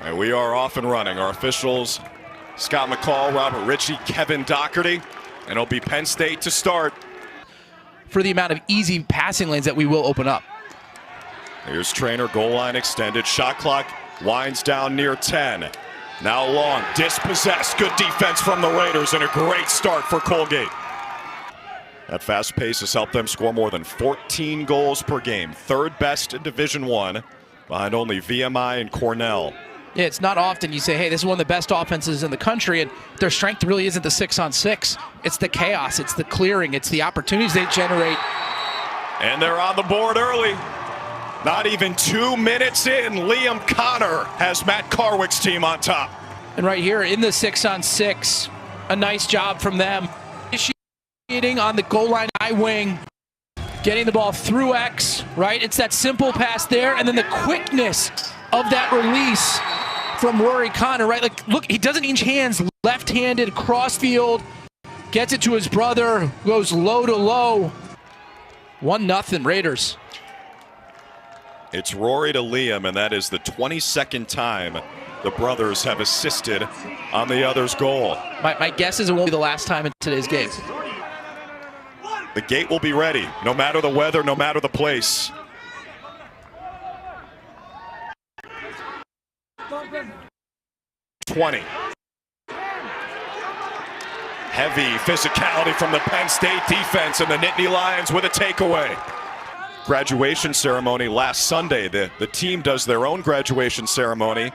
And we are off and running. Our officials, Scott McCall, Robert Ritchie, Kevin Doherty, and it'll be Penn State to start. For the amount of easy passing lanes that we will open up. Here's Trainer, goal line extended. Shot clock winds down near 10. Now long, dispossessed. Good defense from the Raiders and a great start for Colgate. That fast pace has helped them score more than 14 goals per game. Third best in Division I, behind only VMI and Cornell. Yeah, it's not often you say, hey, this is one of the best offenses in the country, and their strength really isn't the 6-on-6. It's the chaos, it's the clearing, it's the opportunities they generate. And they're on the board early. Not even 2 minutes in, Liam Connor has Matt Carwick's team on top. And right here in the 6-on-6, a nice job from them. Initiating on the goal line high wing, getting the ball through X, right? It's that simple pass there, and then the quickness of that release from Rory Connor, right? Like, look, he doesn't change hands, left-handed, cross-field, gets it to his brother, goes low to low. 1-0 Raiders. It's Rory to Liam, and that is the 22nd time the brothers have assisted on the other's goal. My guess is it won't be the last time in today's game. The gate will be ready, no matter the weather, no matter the place. '20. Heavy physicality from the Penn State defense, and the Nittany Lions with a takeaway. Graduation ceremony last Sunday. The team does their own graduation ceremony,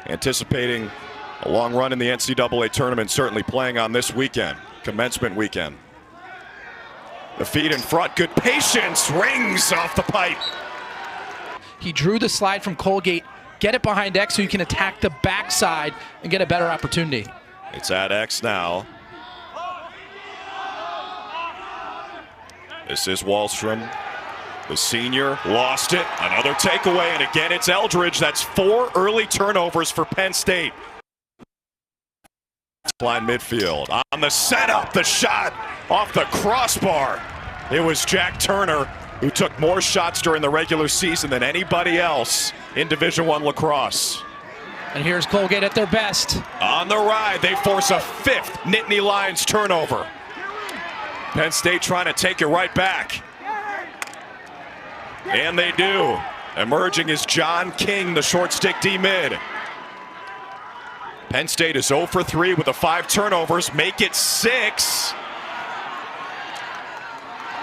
anticipating a long run in the NCAA tournament, certainly playing on this weekend, commencement weekend. The feed in front, good patience, rings off the pipe. He drew the slide from Colgate, get it behind X so you can attack the backside and get a better opportunity. It's at X now. This is Wallstrom. The senior lost it. Another takeaway, and again it's Eldridge. That's 4 early turnovers for Penn State. Line midfield. On the setup, the shot off the crossbar. It was Jack Turner, who took more shots during the regular season than anybody else in Division I lacrosse. And here's Colgate at their best. On the ride, they force a 5th Nittany Lions turnover. Penn State trying to take it right back. And they do. Emerging is John King, the short stick D-mid. Penn State is 0 for 3 with the 5 turnovers. Make it 6.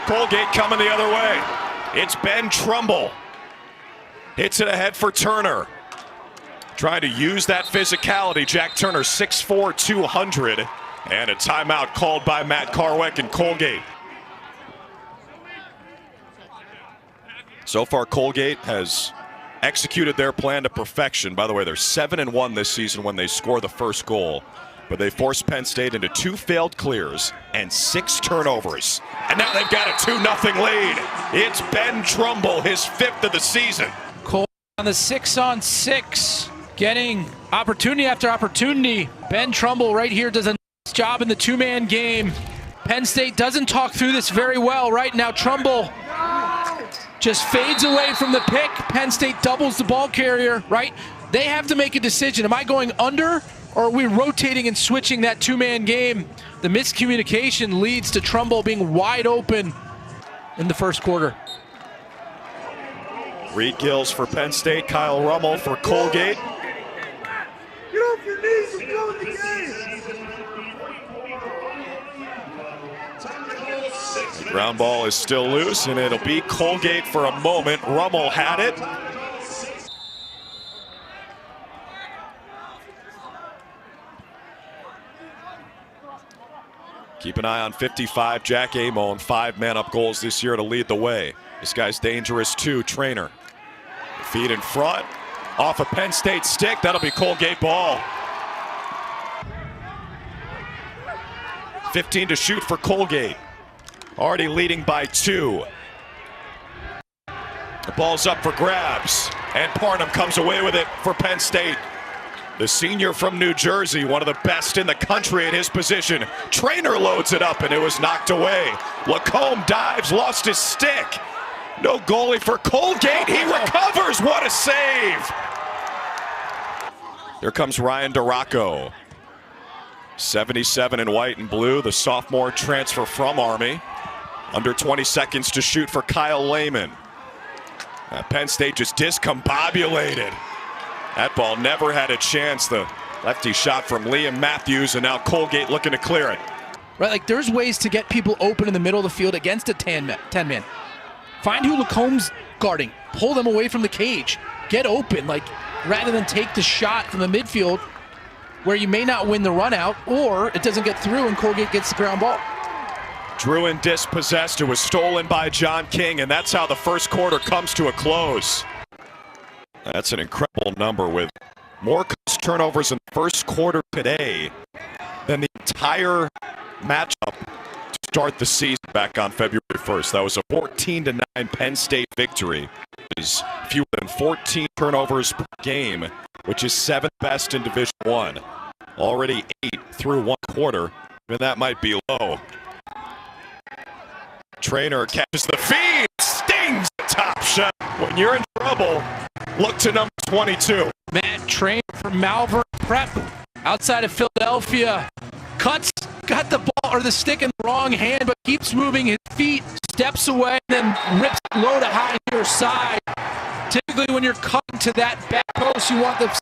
Colgate coming the other way. It's Ben Trumbull. Hits it ahead for Turner. Trying to use that physicality. Jack Turner, 6'4", 200. And a timeout called by Matt Carwick and Colgate. So far, Colgate has executed their plan to perfection. By the way, they're 7-1 this season when they score the first goal. But they forced Penn State into 2 failed clears and 6 turnovers. And now they've got a 2-0 lead. It's Ben Trumbull, his 5th of the season. Cole on the 6-on-6, getting opportunity after opportunity. Ben Trumbull right here does a nice job in the 2-man game. Penn State doesn't talk through this very well right now. Trumbull just fades away from the pick. Penn State doubles the ball carrier, right? They have to make a decision. Am I going under, or are we rotating and switching that 2-man game? The miscommunication leads to Trumbull being wide open in the first quarter. Reed Gills for Penn State, Kyle Rummel for Colgate. Get off your knees and go in the game. The ground ball is still loose, and it'll be Colgate for a moment. Rummel had it. Keep an eye on 55, Jack Amone, 5 man-up goals this year to lead the way. This guy's dangerous too, Trainer. Feed in front, off a Penn State stick, that'll be Colgate ball. 15 to shoot for Colgate. Already leading by 2. The ball's up for grabs, and Parnham comes away with it for Penn State. The senior from New Jersey, one of the best in the country at his position. Trainer loads it up, and it was knocked away. Lacombe dives, lost his stick. No goalie for Colgate. He recovers. What a save. Here comes Ryan DeRocco. 77 in white and blue, the sophomore transfer from Army. Under 20 seconds to shoot for Kyle Lehman. Penn State just discombobulated. That ball never had a chance. The lefty shot from Liam Matthews, and now Colgate looking to clear it. Right, like there's ways to get people open in the middle of the field against a 10-man. Find who Lacomb's guarding. Pull them away from the cage. Get open, like rather than take the shot from the midfield where you may not win the run out or it doesn't get through and Colgate gets the ground ball. Druin dispossessed. It was stolen by John King, and that's how the first quarter comes to a close. That's an incredible number with more turnovers in the first quarter today than the entire matchup to start the season back on February 1st. That was a 14-9 Penn State victory. It is fewer than 14 turnovers per game, which is 7th best in Division I. Already 8 through one quarter, and that might be low. Trainer catches the feed, stings the top shot. When you're in trouble, look to number 22. Matt Trainer from Malvern Prep outside of Philadelphia. Cuts, got the ball or the stick in the wrong hand, but keeps moving his feet, steps away, then rips it low to high to your side. Typically when you're cutting to that back post, you want the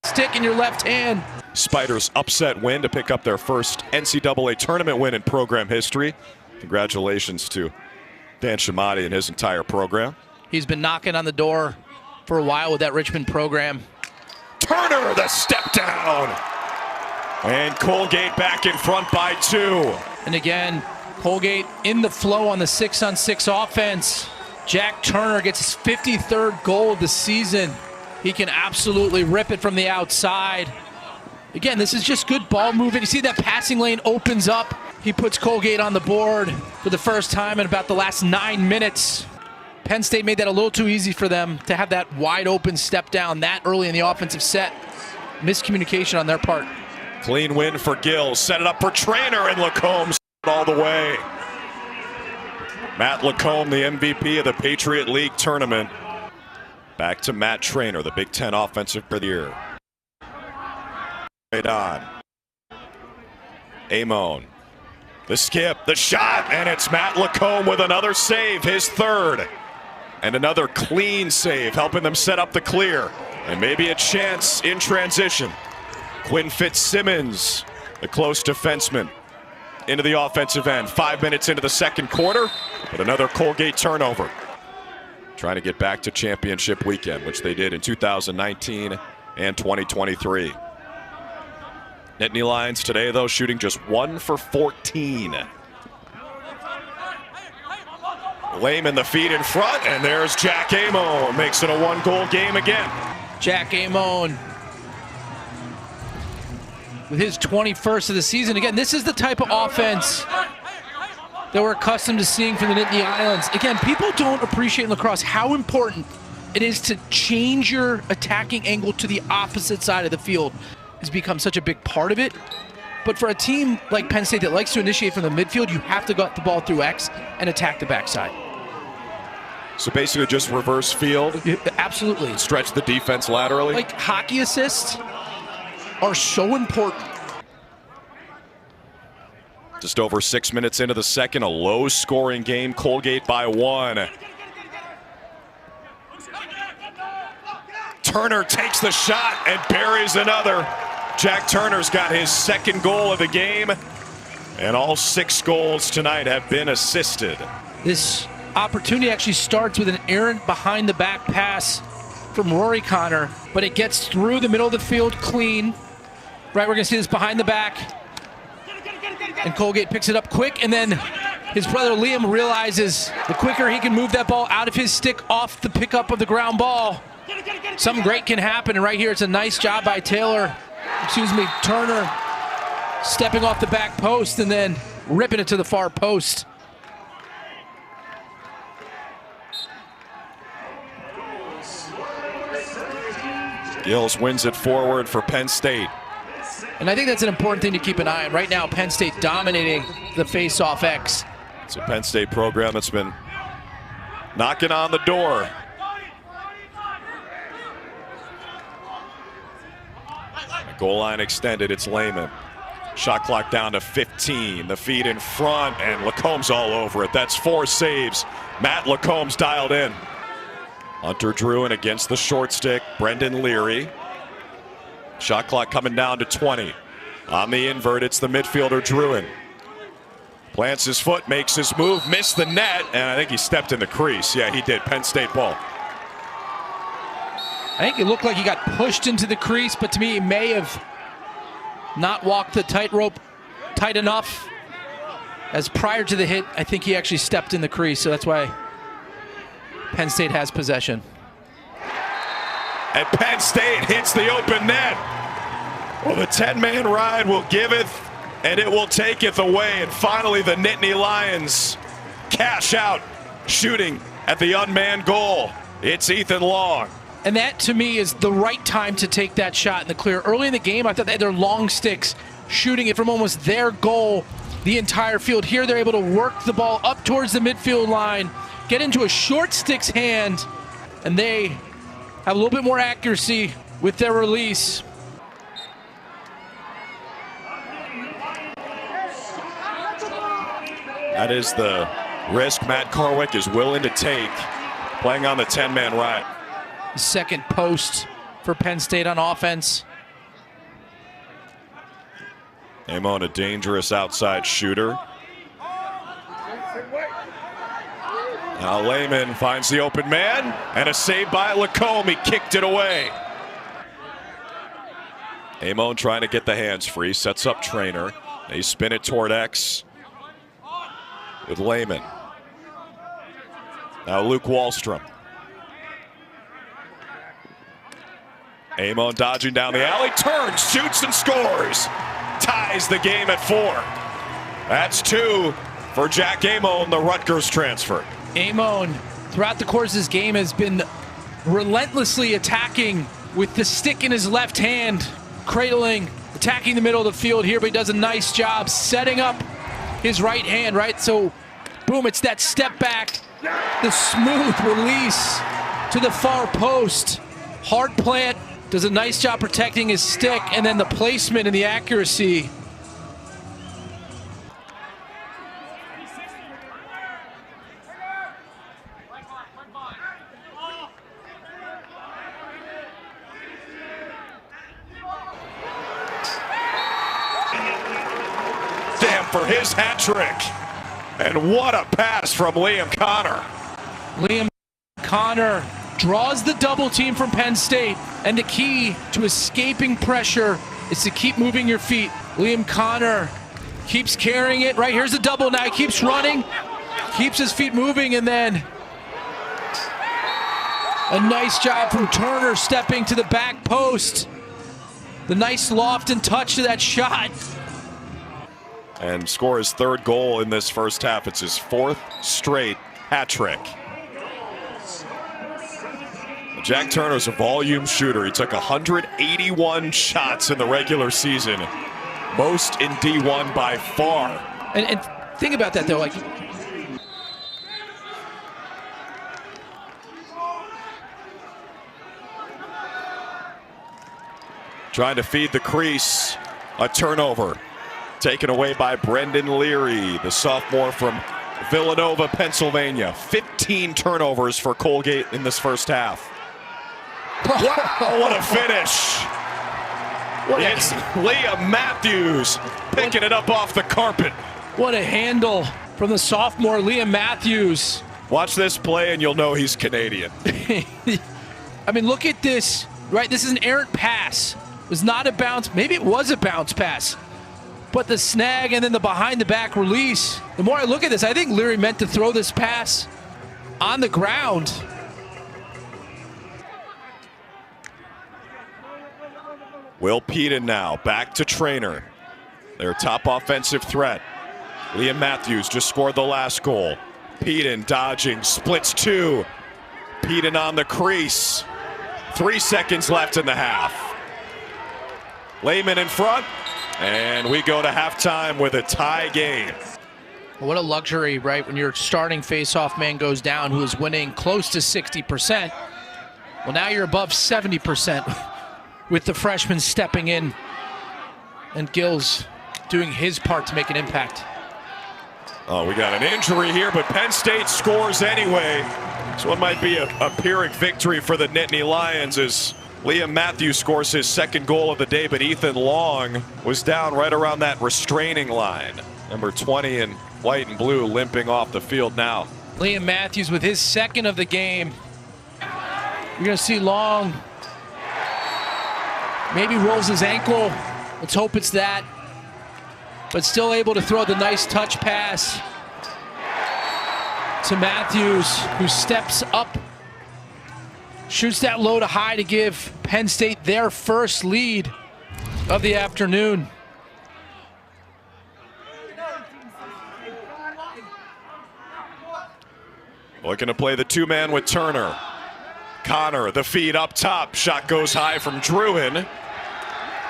stick in your left hand. Spiders upset win to pick up their first NCAA tournament win in program history. Congratulations to Dan Shamati and his entire program. He's been knocking on the door for a while with that Richmond program. Turner, the step down. And Colgate back in front by 2. And again, Colgate in the flow on the 6-on-6 offense. Jack Turner gets his 53rd goal of the season. He can absolutely rip it from the outside. Again, this is just good ball movement. You see that passing lane opens up. He puts Colgate on the board for the first time in about the last 9 minutes. Penn State made that a little too easy for them to have that wide open step down that early in the offensive set. Miscommunication on their part. Clean win for Gill. Set it up for Trainer, and Lacombe all the way. Matt Lacombe, the MVP of the Patriot League tournament. Back to Matt Trainer, the Big Ten Offensive Player of the Year. Right on. Amon. The skip, the shot, and it's Matt Lacombe with another save, his 3rd. And another clean save, helping them set up the clear. And maybe a chance in transition. Quinn Fitzsimmons, the close defenseman, into the offensive end. 5 minutes into the second quarter, but another Colgate turnover. Trying to get back to championship weekend, which they did in 2019 and 2023. Nittany Lions today, though, shooting just 1 for 14. Lehman the feed in front, and there's Jack Amon. Makes it a 1-goal game again. Jack Amon with his 21st of the season. Again, this is the type of offense that we're accustomed to seeing from the Nittany Islands. Again, people don't appreciate in lacrosse how important it is to change your attacking angle to the opposite side of the field. Has become such a big part of it. But for a team like Penn State that likes to initiate from the midfield, you have to get the ball through X and attack the backside. So basically just reverse field? Absolutely. Stretch the defense laterally? Like hockey assists are so important. Just over 6 minutes into the second, a low-scoring game. Colgate by 1. Turner takes the shot and buries another. Jack Turner's got his 2nd goal of the game, and all 6 goals tonight have been assisted. This opportunity actually starts with an errant behind-the-back pass from Rory Connor, but it gets through the middle of the field clean. Right, we're going to see this behind the back. And Colgate picks it up quick, and then his brother Liam realizes the quicker he can move that ball out of his stick off the pickup of the ground ball, something great can happen. And right here, it's a nice job by Turner stepping off the back post and then ripping it to the far post. Gills wins it forward for Penn State. And I think that's an important thing to keep an eye on. Right now, Penn State dominating the face-off X. It's a Penn State program that's been knocking on the door. Goal line extended, it's Lehman. Shot clock down to 15. The feed in front, and Lacomb's all over it. That's 4 saves. Matt Lacomb's dialed in. Hunter Druin against the short stick. Brendan Leary. Shot clock coming down to 20. On the invert, it's the midfielder Druin. Plants his foot, makes his move, missed the net, and I think he stepped in the crease. Yeah, he did. Penn State ball. I think it looked like he got pushed into the crease, but to me, he may have not walked the tightrope tight enough. As prior to the hit, I think he actually stepped in the crease, so that's why Penn State has possession. And Penn State hits the open net. Well, the 10-man ride will giveth, and it will taketh away. And finally, the Nittany Lions cash out, shooting at the unmanned goal. It's Ethan Long. And that, to me, is the right time to take that shot in the clear. Early in the game, I thought they had their long sticks, shooting it from almost their goal the entire field. Here, they're able to work the ball up towards the midfield line, get into a short stick's hand, and they have a little bit more accuracy with their release. That is the risk Matt Carwick is willing to take, playing on the 10-man ride. Second post for Penn State on offense. Amon, a dangerous outside shooter. Now Lehman finds the open man, and a save by Lacombe. He kicked it away. Amon trying to get the hands free, sets up Trainer. They spin it toward X with Lehman. Now Luke Wallstrom. Amon dodging down the alley, turns, shoots, and scores. Ties the game at 4. That's 2 for Jack Amon, the Rutgers transfer. Amon, throughout the course of this game, has been relentlessly attacking with the stick in his left hand, cradling, attacking the middle of the field here, but he does a nice job setting up his right hand, right? So, boom, it's that step back, the smooth release to the far post. Hard plant, does a nice job protecting his stick, and then the placement and the accuracy. Damn for his hat trick. And what a pass from Liam Connor. Liam Connor draws the double team from Penn State, and the key to escaping pressure is to keep moving your feet. Liam Connor keeps carrying it. Right, here's the double now. He keeps running, keeps his feet moving, and then a nice job from Turner stepping to the back post. The nice loft and touch to that shot. And score his 3rd goal in this first half. It's his 4th straight hat trick. Jack Turner's a volume shooter. He took 181 shots in the regular season, most in D1 by far. And think about that, though. Like, trying to feed the crease. A turnover taken away by Brendan Leary, the sophomore from Villanova, Pennsylvania. 15 turnovers for Colgate in this first half. Wow, what a finish. It's Liam Matthews picking it up off the carpet. What a handle from the sophomore Liam Matthews. Watch this play and you'll know he's Canadian. I mean, look at this, right? This is an errant pass. It was not a bounce. Maybe it was a bounce pass. But the snag and then the behind the back release. The more I look at this, I think Leary meant to throw this pass on the ground. Will Peden now back to Trainer. Their top offensive threat. Liam Matthews just scored the last goal. Peden dodging, splits 2. Peden on the crease. 3 seconds left in the half. Lehman in front, and we go to halftime with a tie game. What a luxury, right? When your starting face-off man goes down, who is winning close to 60%. Well, now you're above 70% with the freshman stepping in And Gills doing his part to make an impact. Oh, we got an injury here, but Penn State scores anyway. This one might be a Pyrrhic victory for the Nittany Lions as Liam Matthews scores his second goal of the day, but Ethan Long was down right around that restraining line. Number 20 in white and blue limping off the field now. Liam Matthews with his second of the game. You're going to see Long maybe rolls his ankle. Let's hope it's that. But still able to throw the nice touch pass to Matthews, who steps up, shoots that low to high to give Penn State their first lead of the afternoon. Looking to play the two-man with Turner. Connor, the feed up top. Shot goes high from Druin.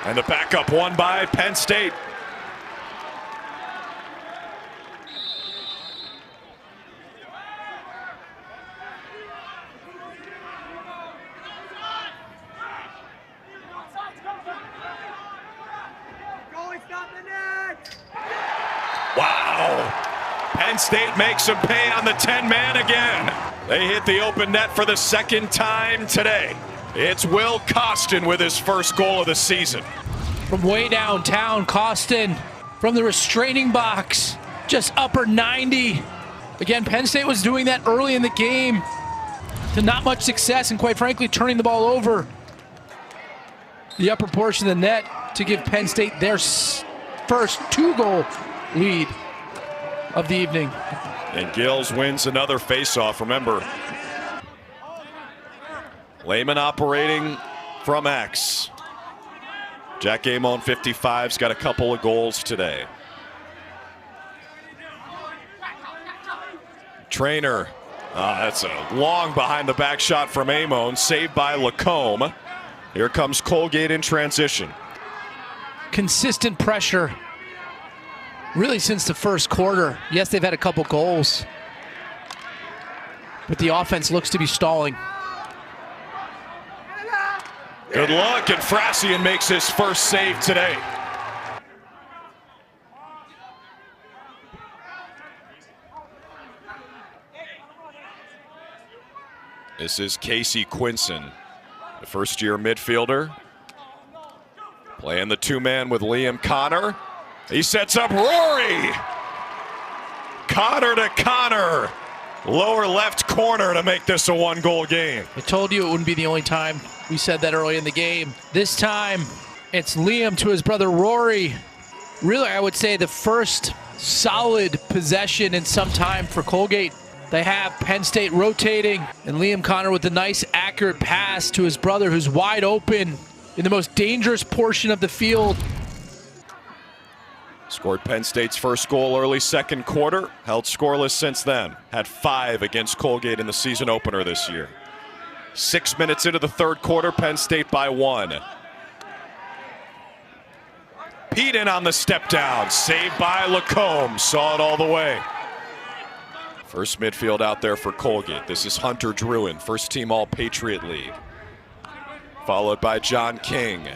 And the backup won by Penn State. Wow. Penn State makes them pay on the 10-man again. They hit the open net for the second time today. It's Will Costin with his first goal of the season. From way downtown, Costin from the restraining box, just upper 90. Again, Penn State was doing that early in the game to not much success and quite frankly turning the ball over the upper portion of the net to give Penn State their first two-goal lead of the evening. And Gills wins another faceoff. Remember, Lehman operating from X. Jack Amon 55's got a couple of goals today. Trainer, that's a long behind the back shot from Amon, saved by Lacombe. Here comes Colgate in transition. Consistent pressure really since the first quarter. Yes, they've had a couple goals, but the offense looks to be stalling. Good luck, and Frassian makes his first save today. This is Casey Quinson, the first-year midfielder, playing the two-man with Liam Connor. He sets up Rory. Connor to Connor. Lower left corner to make this a one-goal game. I told you it wouldn't be the only time. We said that early in the game. This time, it's Liam to his brother Rory. Really, I would say the first solid possession in some time for Colgate. They have Penn State rotating, and Liam Connor with the nice, accurate pass to his brother, who's wide open in the most dangerous portion of the field. Scored Penn State's first goal early second quarter. Held scoreless since then. Had 5 against Colgate in the season opener this year. 6 minutes into the third quarter, Penn State by 1. Peden on the step down. Saved by Lacombe. Saw it all the way. First midfield out there for Colgate. This is Hunter Druin, first team All-Patriot League. Followed by John King.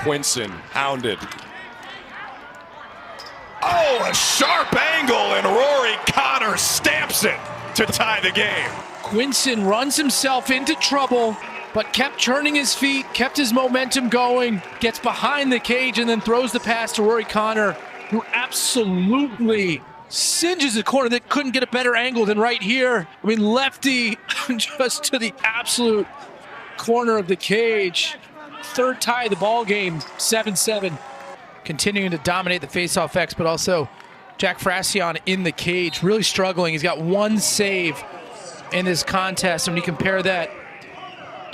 Quinson hounded. Oh, a sharp angle, and Rory Connor stamps it to tie the game. Quinson runs himself into trouble, but kept churning his feet, kept his momentum going, gets behind the cage, and then throws the pass to Rory Connor, who absolutely singes the corner. That couldn't get a better angle than right here. I mean, lefty just to the absolute corner of the cage. Third tie of the ball game, 7-7. Continuing to dominate the faceoff X, but also Jack Frassian in the cage, really struggling. He's got 1 save in this contest. And when you compare that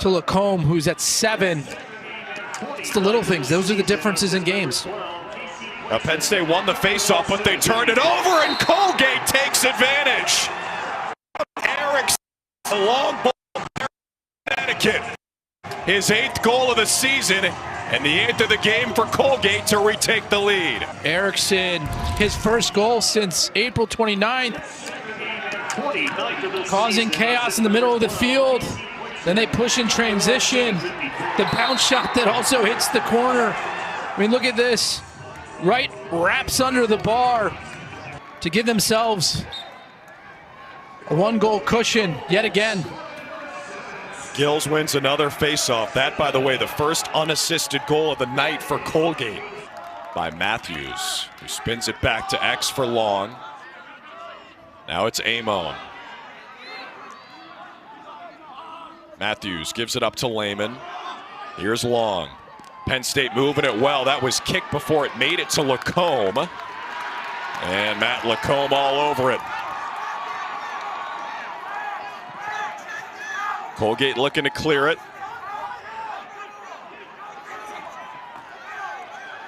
to Lacombe, who's at 7, it's the little things. Those are the differences in games. Now Penn State won the faceoff, but they turned it over, and Colgate takes advantage. Erickson, a long ball, Connecticut. His 8th goal of the season, and the 8th of the game for Colgate to retake the lead. Erickson, his first goal since April 29th, causing chaos in the middle of the field. Then they push in transition. The bounce shot that also hits the corner. I mean, look at this. Right wraps under the bar to give themselves a 1-goal cushion yet again. Gills wins another faceoff. That, by the way, the first unassisted goal of the night for Colgate by Matthews, who spins it back to X for Long. Now it's Amon. Matthews gives it up to Lehman. Here's Long. Penn State moving it well. That was kicked before it made it to Lacombe. And Matt Lacombe all over it. Colgate looking to clear it.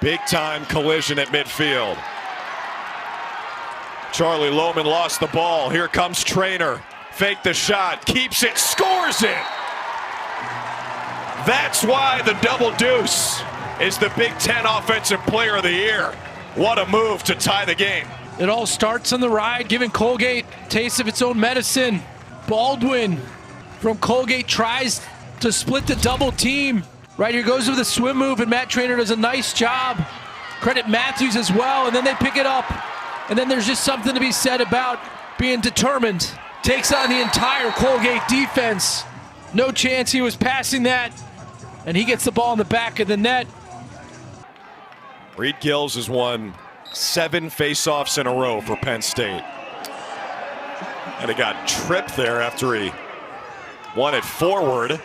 Big time collision at midfield. Charlie Lohman lost the ball. Here comes Traynor. Fake the shot, keeps it, scores it! That's why the double deuce is the Big Ten Offensive Player of the Year. What a move to tie the game. It all starts on the ride, giving Colgate a taste of its own medicine. Baldwin from Colgate tries to split the double team. Right here goes with a swim move, and Matt Traynor does a nice job. Credit Matthews as well, and then they pick it up. And then there's just something to be said about being determined. Takes on the entire Colgate defense. No chance he was passing that. And he gets the ball in the back of the net. Reed Gills has won 7 faceoffs in a row for Penn State. And he got tripped there after he won it forward.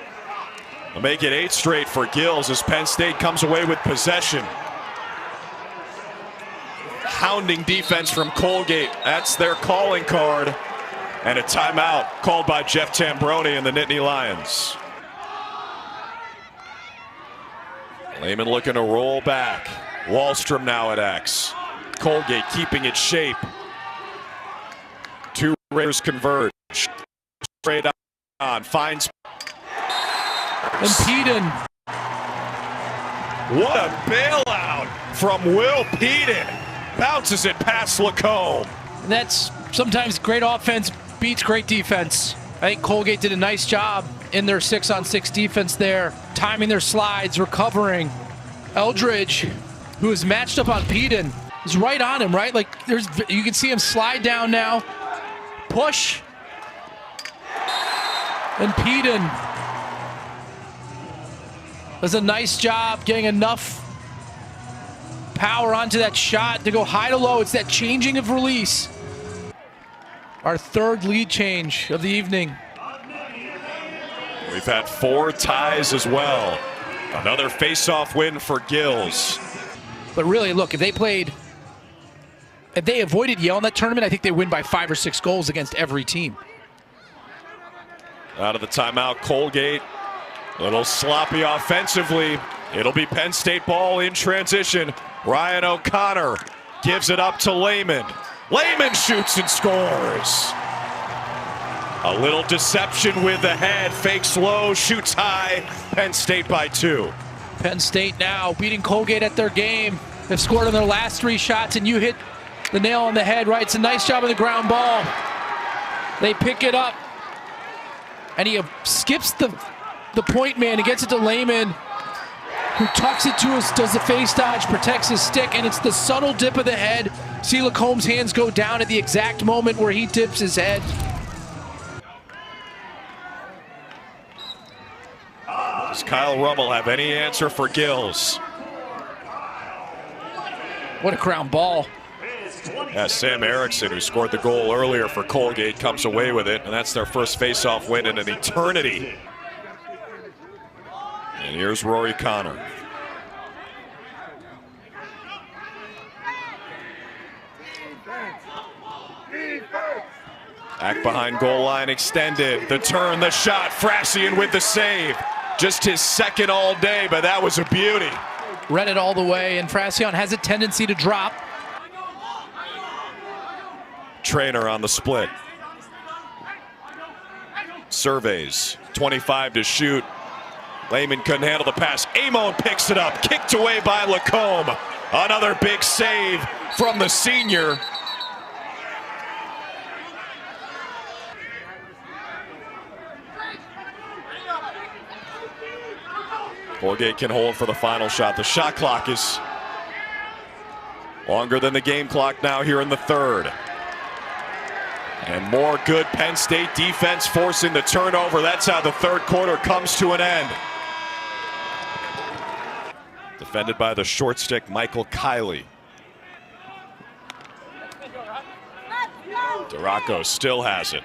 They'll make it 8 straight for Gills as Penn State comes away with possession. Hounding defense from Colgate. That's their calling card. And a timeout called by Jeff Tambroni and the Nittany Lions. Lehman looking to roll back. Wallstrom now at X. Colgate keeping its shape. 2 Raiders converge. Straight on. Finds. And Peden. What a bailout from Will Peden. Bounces it past Lacombe. And that's sometimes great offense beats great defense. I think Colgate did a nice job in their 6-on-6 defense there, timing their slides, recovering. Eldridge, who is matched up on Peden, is right on him, right? Like you can see him slide down now, push, and Peden does a nice job getting enough power onto that shot to go high to low. It's that changing of release. Our 3rd lead change of the evening. We've had 4 ties as well. Another face-off win for Gills. But really, look, if they avoided Yale in that tournament, I think they win by 5 or 6 goals against every team. Out of the timeout, Colgate. A little sloppy offensively. It'll be Penn State ball in transition. Ryan O'Connor gives it up to Lehman. Lehman shoots and scores. A little deception with the head. Fakes low, shoots high. Penn State by 2. Penn State now beating Colgate at their game. They've scored on their last 3 shots, and you hit the nail on the head, right? It's a nice job of the ground ball. They pick it up, and he skips the point man. He gets it to Lehman, who tucks it to us, does the face dodge, protects his stick, and it's the subtle dip of the head. See Lacombe's hands go down at the exact moment where he dips his head. Does Kyle Rummel have any answer for Gills? What a ground ball. Yeah, Sam Erickson, who scored the goal earlier for Colgate, comes away with it, and that's their first face-off win in an eternity. And here's Rory Connor. Back behind goal line extended. The turn, the shot. Frassian with the save. Just his 2nd all day, but that was a beauty. Read it all the way, and Frassian has a tendency to drop. Traynor on the split. Surveys. 25 to shoot. Lehman couldn't handle the pass. Amon picks it up. Kicked away by Lacombe. Another big save from the senior. Colgate can hold for the final shot. The shot clock is longer than the game clock now here in the third. And more good Penn State defense forcing the turnover. That's how the third quarter comes to an end. Defended by the short stick, Michael Kiley. Duraco still has it.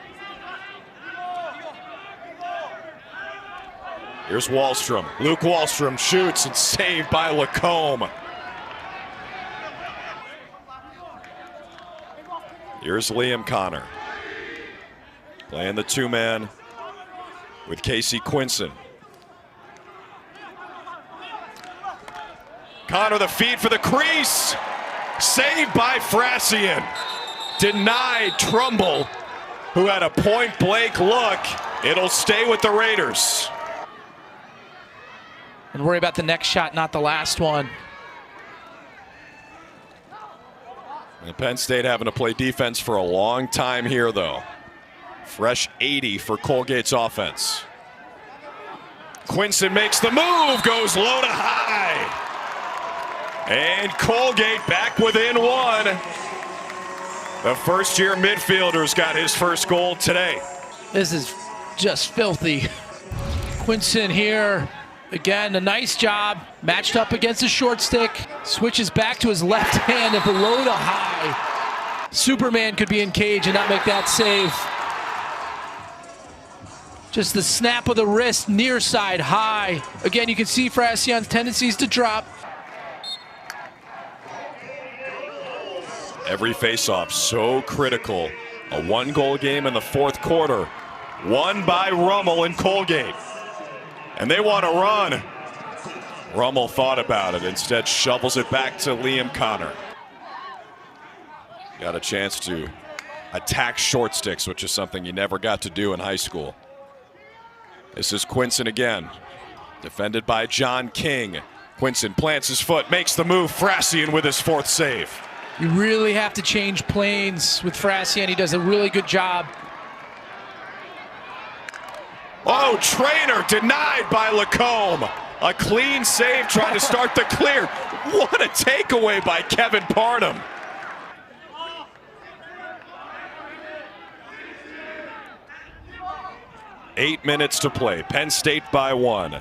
Here's Wallstrom. Luke Wallstrom shoots and saved by Lacombe. Here's Liam Connor. Playing the two-man with Casey Quinson. Connor the feed for the crease. Saved by Frassian. Denied Trumbull, who had a point-blank look. It'll stay with the Raiders. And worry about the next shot, not the last one. And Penn State having to play defense for a long time here, though. Fresh 80 for Colgate's offense. Quinson makes the move, goes low to high. And Colgate back within one. The first-year midfielder's got his first goal today. This is just filthy. Quinson here. Again, a nice job. Matched up against the short stick. Switches back to his left hand at the low to high. Superman could be in cage and not make that save. Just the snap of the wrist, near side high. Again, you can see Frassian's tendencies to drop. Every faceoff so critical. A one-goal game in the fourth quarter. Won by Rummel and Colgate. And they want to run. Rummel thought about it. Instead shovels it back to Liam Connor. Got a chance to attack short sticks, which is something you never got to do in high school. This is Quinson again. Defended by John King. Quinson plants his foot, makes the move. Frassian with his fourth save. You really have to change planes with Frassian. He does a really good job. Oh, Trainer denied by Lacombe. A clean save trying to start the clear. What a takeaway by Kevin Parnham. Eight minutes to play. Penn State by one.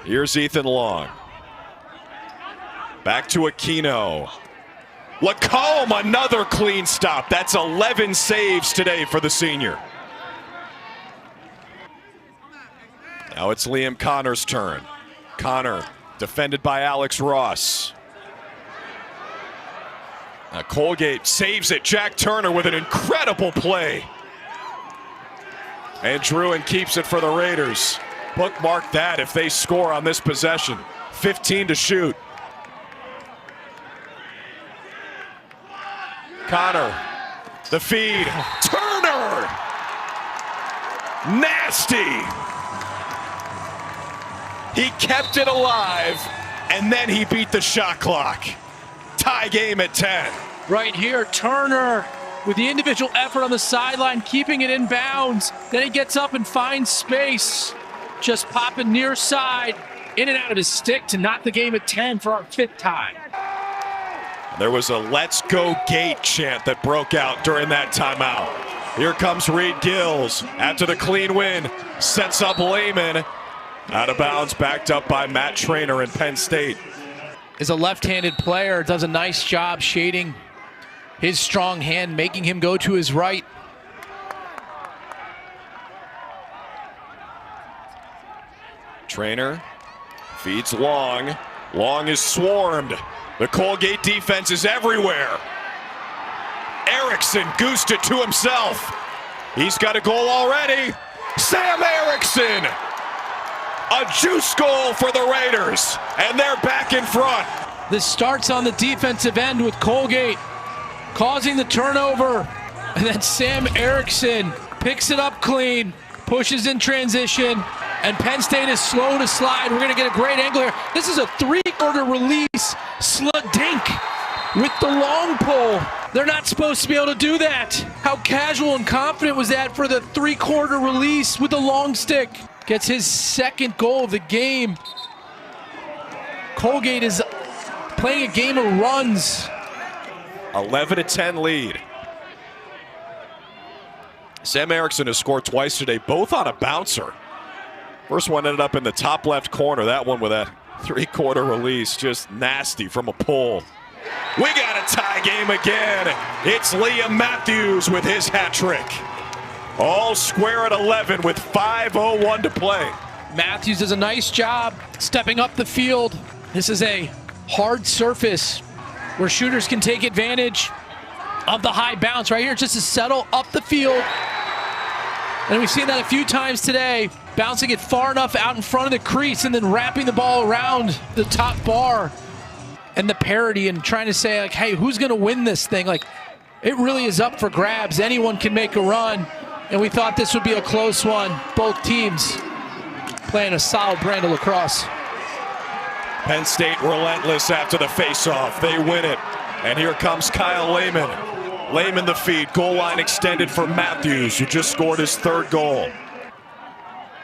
Here's Ethan Long. Back to Aquino. Lacombe, another clean stop. That's 11 saves today for the senior. Now it's Liam Connor's turn. Connor defended by Alex Ross. Now Colgate saves it. Jack Turner with an incredible play. And Druin keeps it for the Raiders. Bookmark that if they score on this possession. 15 to shoot. Connor, the feed. Turner! Nasty! He kept it alive, and then he beat the shot clock. Tie game at 10. Right here, Turner with the individual effort on the sideline, keeping it in bounds. Then he gets up and finds space. Just popping near side, in and out of his stick to knock the game at 10 for our fifth tie. There was a "Let's go Gate" chant that broke out during that timeout. Here comes Reed Gills after the clean win. Sets up Lehman. Out of bounds, backed up by Matt Trainer in Penn State. Is a left-handed player, does a nice job shading his strong hand, making him go to his right. Trainer feeds Long. Long is swarmed. The Colgate defense is everywhere. Erickson goosed it to himself. He's got a goal already. Sam Erickson! A juice goal for the Raiders, and they're back in front. This starts on the defensive end with Colgate causing the turnover, and then Sam Erickson picks it up clean, pushes in transition, and Penn State is slow to slide. We're going to get a great angle here. This is a three-quarter release dink with the long pole. They're not supposed to be able to do that. How casual and confident was that for the three-quarter release with the long stick? Gets his second goal of the game. Colgate is playing a game of runs. 11-10 lead. Sam Erickson has scored twice today, both on a bouncer. First one ended up in the top left corner. That one with that three-quarter release, just nasty from a pull. We got a tie game again. It's Liam Matthews with his hat trick. All square at 11 with 5:01 to play. Matthews does a nice job stepping up the field. This is a hard surface where shooters can take advantage of the high bounce. Right here, just to settle up the field. And we've seen that a few times today, bouncing it far enough out in front of the crease and then wrapping the ball around the top bar. And the parity and trying to say, like, hey, who's going to win this thing? Like, it really is up for grabs. Anyone can make a run. And we thought this would be a close one. Both teams playing a solid brand of lacrosse. Penn State relentless after the faceoff. They win it. And here comes Kyle Lehman. Lehman the feed. Goal line extended for Matthews, who just scored his third goal.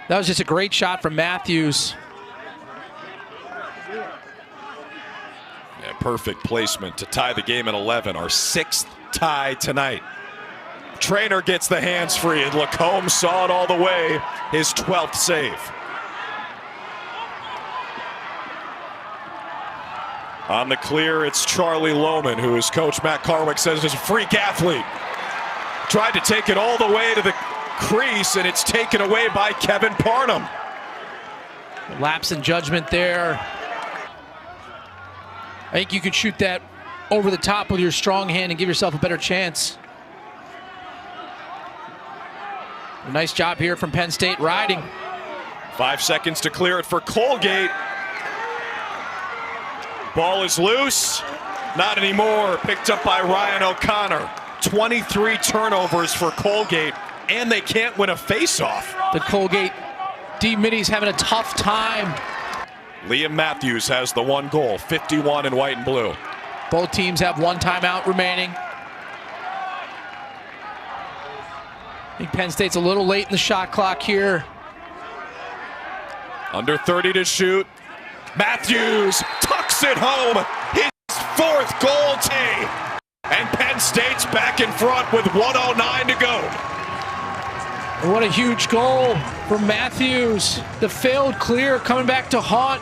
That was just a great shot from Matthews. Yeah, perfect placement to tie the game at 11. Our 6th tie tonight. Trainer gets the hands free, and Lacombe saw it all the way. His 12th save. On the clear, it's Charlie Lohman, who, as Coach Matt Carwick says, is a freak athlete. Tried to take it all the way to the crease, and it's taken away by Kevin Parnham. Lapse in judgment there. I think you could shoot that over the top with your strong hand and give yourself a better chance. A nice job here from Penn State riding. 5 seconds to clear it for Colgate. Ball is loose. Not anymore. Picked up by Ryan O'Connor. 23 turnovers for Colgate, and they can't win a face-off. The Colgate D-Middies having a tough time. Liam Matthews has the one goal, 51 in white and blue. Both teams have one timeout remaining. I think Penn State's a little late in the shot clock here. Under 30 to shoot. Matthews tucks it home. His 4th goal tee. And Penn State's back in front with 1:09 to go. What a huge goal from Matthews. The failed clear coming back to haunt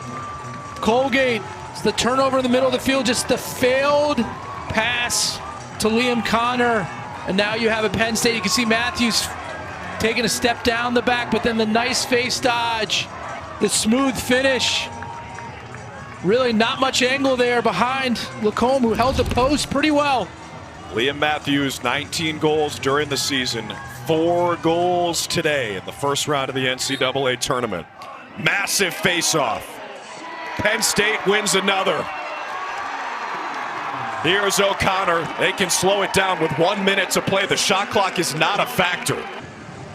Colgate. It's the turnover in the middle of the field, just the failed pass to Liam Connor. And now you have a Penn State. You can see Matthews taking a step down the back, but then the nice face dodge, the smooth finish. Really not much angle there behind Lacombe, who held the post pretty well. Liam Matthews, 19 goals during the season. 4 goals today in the first round of the NCAA tournament. Massive face-off. Penn State wins another. Here's O'Connor. They can slow it down with 1 minute to play. The shot clock is not a factor.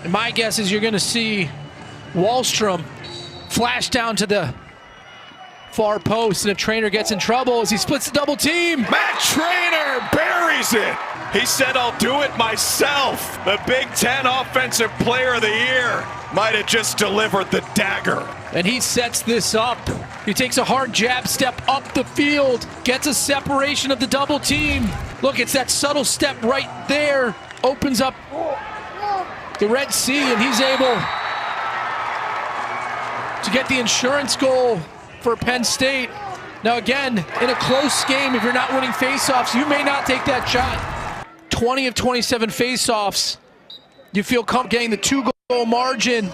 And my guess is you're going to see Wallstrom flash down to the far post, and if Trainer gets in trouble as he splits the double team. Matt Trainer buries it. He said, I'll do it myself. The Big Ten Offensive Player of the Year might have just delivered the dagger. And he sets this up. He takes a hard jab step up the field, gets a separation of the double team. Look, it's that subtle step right there, opens up the Red Sea, and he's able to get the insurance goal for Penn State. Now again, in a close game, if you're not winning faceoffs, you may not take that shot. 20 of 27 faceoffs. You feel comfortable getting the 2-goal margin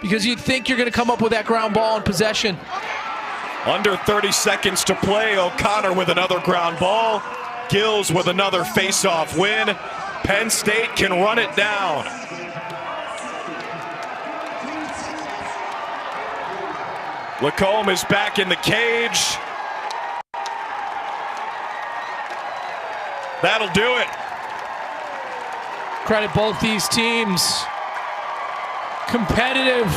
because you think you're going to come up with that ground ball in possession. Under 30 seconds to play. O'Connor with another ground ball. Gills with another faceoff win. Penn State can run it down. Lacombe is back in the cage. That'll do it. Credit both these teams. Competitive,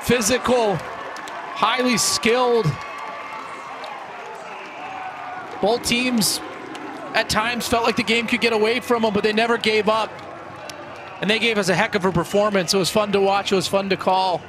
physical, highly skilled. Both teams at times felt like the game could get away from them, but they never gave up. And they gave us a heck of a performance. It was fun to watch. It was fun to call.